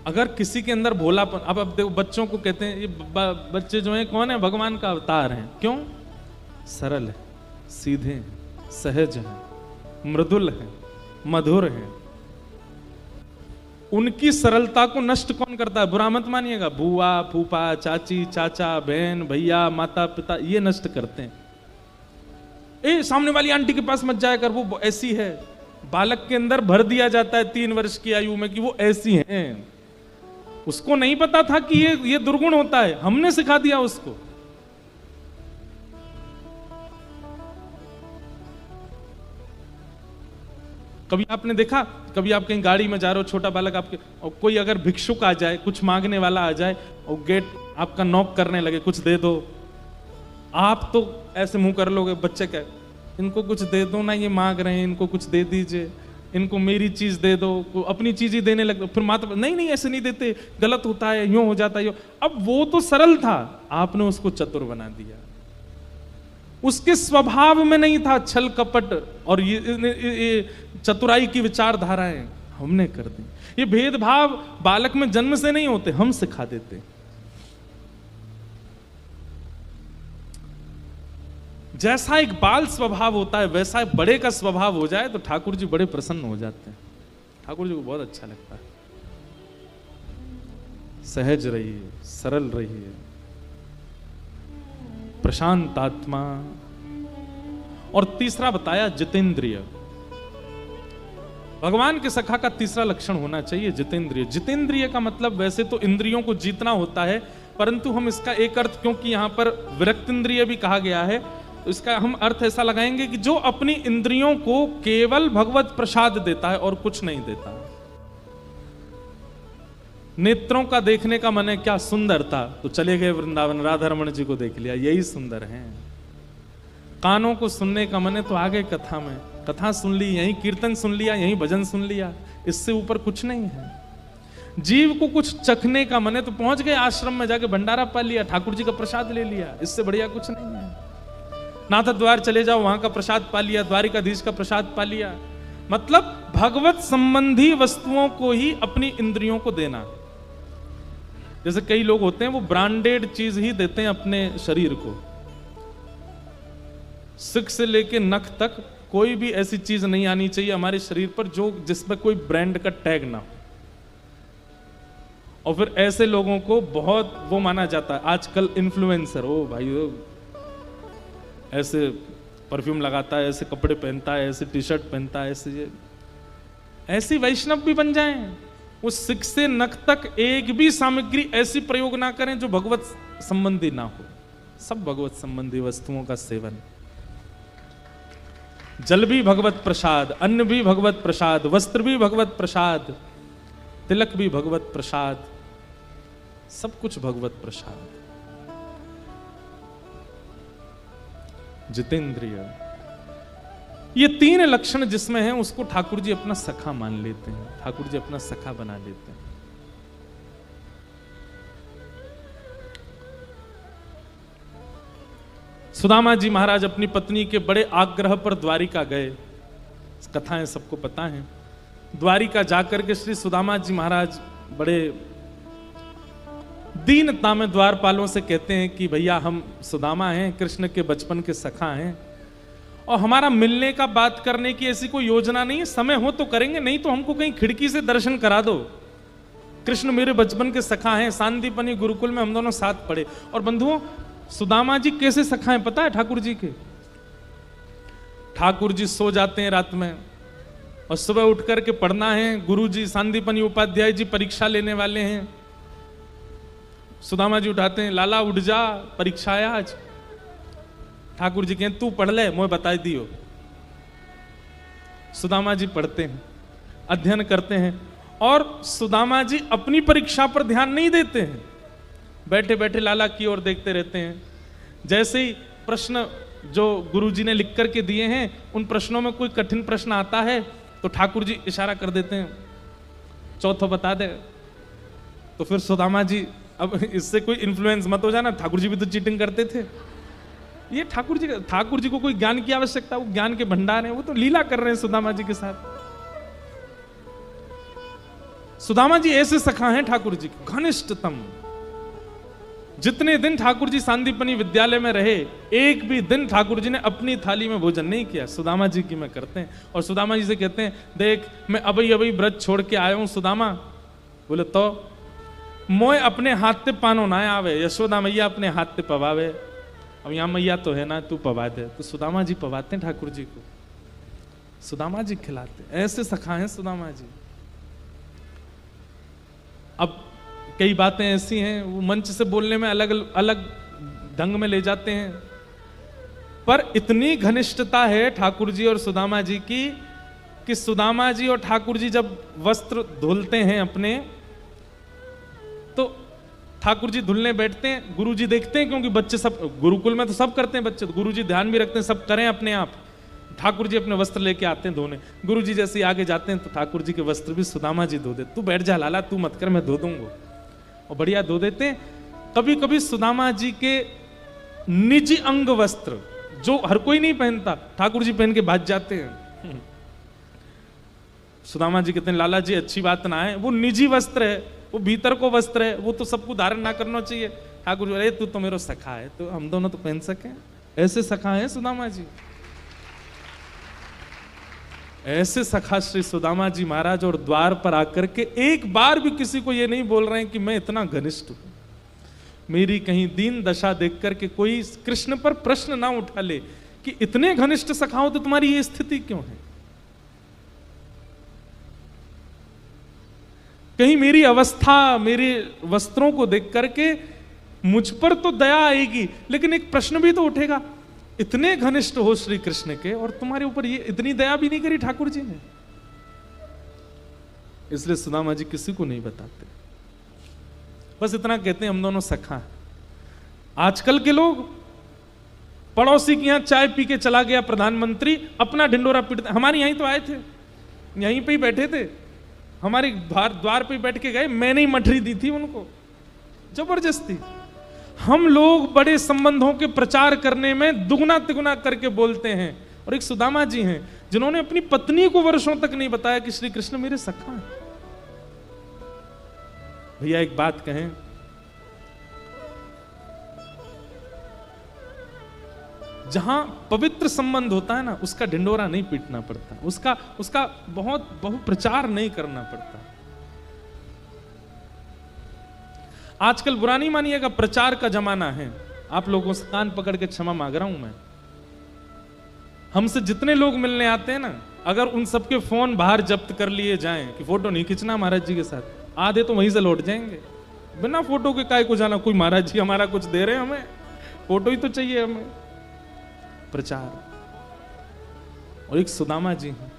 अगर किसी के अंदर भोलापन, अब देखो बच्चों को कहते हैं ये बच्चे जो हैं कौन है, भगवान का अवतार हैं। क्यों? सरल है, सीधे हैं, सहज हैं, मृदुल हैं, मधुर हैं। उनकी सरलता को नष्ट कौन करता है? बुरा मत मानिएगा, बुआ, फूफा, चाची, चाचा, बहन, भैया, माता पिता, ये नष्ट करते हैं। ए सामने वाली आंटी के पास मत जाया कर, वो ऐसी है। बालक के अंदर भर दिया जाता है 3 वर्ष की आयु में कि वो ऐसी हैं। उसको नहीं पता था कि ये दुर्गुण होता है, हमने सिखा दिया उसको। कभी आपने देखा, कभी आप कहीं गाड़ी में जा रहे हो, छोटा बालक आपके, और कोई अगर भिक्षुक आ जाए, कुछ मांगने वाला आ जाए और गेट आपका नॉक करने लगे, कुछ दे दो, आप तो ऐसे मुंह कर लोगे, बच्चे क्या, इनको कुछ दे दो ना, ये मांग रहे हैं, इनको कुछ दे दीजिए, इनको मेरी चीज दे दो, अपनी चीज ही देने लगते। फिर माता, नहीं नहीं ऐसे नहीं देते, गलत होता है, यूं हो जाता है, यूं। अब वो तो सरल था, आपने उसको चतुर बना दिया। उसके स्वभाव में नहीं था छल कपट और ये चतुराई की विचारधाराएं, हमने कर दी। ये भेदभाव बालक में जन्म से नहीं होते, हम सिखा देते। जैसा एक बाल स्वभाव होता है वैसा एक बड़े का स्वभाव हो जाए तो ठाकुर जी बड़े प्रसन्न हो जाते हैं। ठाकुर जी को बहुत अच्छा लगता है। सहज रहिए, सरल रहिए, प्रशांत आत्मा। और तीसरा बताया जितेंद्रिय। भगवान के सखा का तीसरा लक्षण होना चाहिए जितेंद्रिय। जितेंद्रिय का मतलब वैसे तो इंद्रियों को जीतना होता है, परंतु हम इसका एक अर्थ, क्योंकि यहां पर विरक्तिंद्रिय भी कहा गया है, तो इसका हम अर्थ ऐसा लगाएंगे कि जो अपनी इंद्रियों को केवल भगवत प्रसाद देता है और कुछ नहीं देता। नेत्रों का देखने का मन है क्या सुंदरता, तो चले गए वृंदावन, राधा रमण जी को देख लिया, यही सुंदर है। कानों को सुनने का मन है तो आ गए कथा में, कथा सुन ली, यहीं कीर्तन सुन लिया, यहीं भजन सुन लिया, इससे ऊपर कुछ नहीं है। जीव को कुछ चखने का मन है तो पहुंच गए आश्रम में, जाके भंडारा पा लिया, ठाकुर जी का प्रसाद ले लिया, इससे बढ़िया कुछ नहीं है। नाथ द्वार चले जाओ, वहां का प्रसाद पा लिया, द्वारिकाधीश का प्रसाद पा लिया। मतलब भगवत संबंधी वस्तुओं को ही अपनी इंद्रियों को देना। जैसे कई लोग होते हैं वो ब्रांडेड चीज ही देते हैं अपने शरीर को, सिक से लेके नख तक कोई भी ऐसी चीज नहीं आनी चाहिए हमारे शरीर पर जो जिसमें कोई ब्रांड का टैग ना हो। और फिर ऐसे लोगों को बहुत वो माना जाता है आजकल, इन्फ्लुएंसर, ओ भाई ओ, ऐसे परफ्यूम लगाता है, ऐसे कपड़े पहनता है, ऐसे टी शर्ट पहनता है, ऐसी वैष्णव भी बन जाएं। वो सिक से नख तक एक भी सामग्री ऐसी प्रयोग ना करें जो भगवत संबंधी ना हो। सब भगवत संबंधी वस्तुओं का सेवन। जल भी भगवत प्रसाद, अन्न भी भगवत प्रसाद, वस्त्र भी भगवत प्रसाद, तिलक भी भगवत प्रसाद, सब कुछ भगवत प्रसाद। जितेंद्रिय, ये 3 लक्षण जिसमें हैं उसको ठाकुर जी अपना सखा मान लेते हैं, ठाकुर जी अपना सखा बना लेते हैं। सुदामा जी महाराज अपनी पत्नी के बड़े आग्रह पर द्वारिका गए, कथाएं सबको पता है। द्वारिका जाकर के श्री सुदामा जी महाराज बड़े दीनता में द्वारपालों से कहते हैं कि भैया हम सुदामा हैं, कृष्ण के बचपन के सखा हैं, और हमारा मिलने का बात करने की ऐसी कोई योजना नहीं है, समय हो तो करेंगे, नहीं तो हमको कहीं खिड़की से दर्शन करा दो। कृष्ण मेरे बचपन के सखा हैं, सांदीपनी गुरुकुल में हम दोनों साथ पढ़े। और बंधुओं, सुदामा जी कैसे सखा हैं पता है ठाकुर जी के? ठाकुर जी सो जाते हैं रात में और सुबह उठ करके पढ़ना है, गुरु जी सांदीपनी उपाध्याय जी परीक्षा लेने वाले हैं, सुदामा जी उठाते हैं, लाला उठ जा परीक्षा है आज। ठाकुर जी कहते तू पढ़ ले, मैं बता दियो। सुदामा जी पढ़ते हैं, अध्ययन करते हैं, और सुदामा जी अपनी परीक्षा पर ध्यान नहीं देते हैं, बैठे बैठे लाला की ओर देखते रहते हैं। जैसे ही प्रश्न जो गुरुजी ने लिख करके दिए हैं उन प्रश्नों में कोई कठिन प्रश्न आता है तो ठाकुर जी इशारा कर देते हैं, चौथा बता दे। तो फिर सुदामा जी, अब इससे कोई इन्फ्लुएंस मत हो जाना, ठाकुर जी भी तो चीटिंग करते थे। ये ठाकुर जी को कोई ज्ञान की आवश्यकता, वो ज्ञान के भंडार हैं, वो तो लीला कर रहे हैं सुदामा जी के साथ। सुदामा जी ऐसे सखा हैं ठाकुर जी के, घनिष्ठतम। जितने दिन ठाकुर जी सांदीपनी विद्यालय में रहे, एक भी दिन ठाकुर जी ने अपनी थाली में भोजन नहीं किया। सुदामा जी की में करते हैं, और सुदामा जी से कहते हैं, देख मैं अभी अभी व्रत छोड़ के आया हूं सुदामा। बोले तो मोय अपने हाथ ते पानो ना आवे, यशोदा मैया अपने हाथ ते पवावे। अब यहाँ मैया तो है ना, तू पवा दे। तो सुदामा जी पवाते हैं ठाकुर जी को, सुदामा जी खिलाते। ऐसे सखा हैं सुदामा जी। अब कई बातें ऐसी हैं वो मंच से बोलने में अलग अलग ढंग में ले जाते हैं, पर इतनी घनिष्ठता है ठाकुर जी और सुदामा जी की कि सुदामा जी और ठाकुर जी जब वस्त्र धुलते हैं अपने, तो ठाकुर जी धुलने बैठते हैं, गुरु जी देखते हैं, क्योंकि बच्चे सब गुरुकुल में तो सब करते हैं बच्चे, तो गुरु जी ध्यान भी रखते हैं सब करें अपने आप। ठाकुर जी अपने वस्त्र लेके आते हैं धोने, गुरु जी जैसे आगे जाते हैं तो ठाकुर जी के वस्त्र भी सुदामा जी धो देते। तू बैठ जा लाला, तू मत कर, मैं धो दूंगा, और बढ़िया धो देते हैं। कभी कभी सुदामा जी के निजी अंग वस्त्र जो हर कोई नहीं पहनता, ठाकुर जी पहन के भाग जाते हैं। सुदामा जी कहते हैं लाला जी अच्छी बात ना है, वो निजी वस्त्र है, वो भीतर को वस्त्र है, वो तो सबको धारण ना करना चाहिए। ठाकुर जी, अरे तू तो मेरा सखा है, तो हम दोनों तो पहन सके। ऐसे सखा है सुदामा जी, ऐसे सखा श्री सुदामा जी महाराज। और द्वार पर आकर के एक बार भी किसी को ये नहीं बोल रहे हैं कि मैं इतना घनिष्ठ हूं। मेरी कहीं दीन दशा देख करके कोई कृष्ण पर प्रश्न ना उठा ले कि इतने घनिष्ठ सखा हो तो तुम्हारी ये स्थिति क्यों है। कहीं मेरी अवस्था, मेरे वस्त्रों को देख करके मुझ पर तो दया आएगी, लेकिन एक प्रश्न भी तो उठेगा, इतने घनिष्ठ हो श्री कृष्ण के और तुम्हारे ऊपर ये इतनी दया भी नहीं करी ठाकुर जी ने। इसलिए सुदामा जी किसी को नहीं बताते, बस इतना कहते हैं हम दोनों सखा। आजकल के लोग, पड़ोसी के यहां चाय पी के चला गया प्रधानमंत्री, अपना ढिंडोरा पीटते। हमारे यहीं तो आए थे, यहीं पे ही बैठे थे, हमारे द्वार पे बैठ के गए, मैंने ही मठरी दी थी उनको जबरदस्ती। हम लोग बड़े संबंधों के प्रचार करने में दुगना तिगुना करके बोलते हैं, और एक सुदामा जी हैं जिन्होंने अपनी पत्नी को वर्षों तक नहीं बताया कि श्री कृष्ण मेरे सखा हैं। भैया एक बात कहें, जहां पवित्र संबंध होता है ना, उसका ढिंडोरा नहीं पीटना पड़ता, उसका बहुत प्रचार नहीं करना पड़ता। आजकल बुरा नहीं मानिएगा, प्रचार का जमाना है। आप लोगों से कान पकड़ के क्षमा मांग रहा हूं मैं। हमसे जितने लोग मिलने आते हैं ना, अगर उन सबके फोन बाहर जब्त कर लिए जाएं कि फोटो नहीं खींचना महाराज जी के साथ, आधे तो वहीं से लौट जाएंगे। बिना फोटो के काहे को जाना, कोई महाराज जी हमारा कुछ दे रहे हैं, हमें फोटो ही तो चाहिए हमें। प्रचार। और एक सुदामा जी हैं,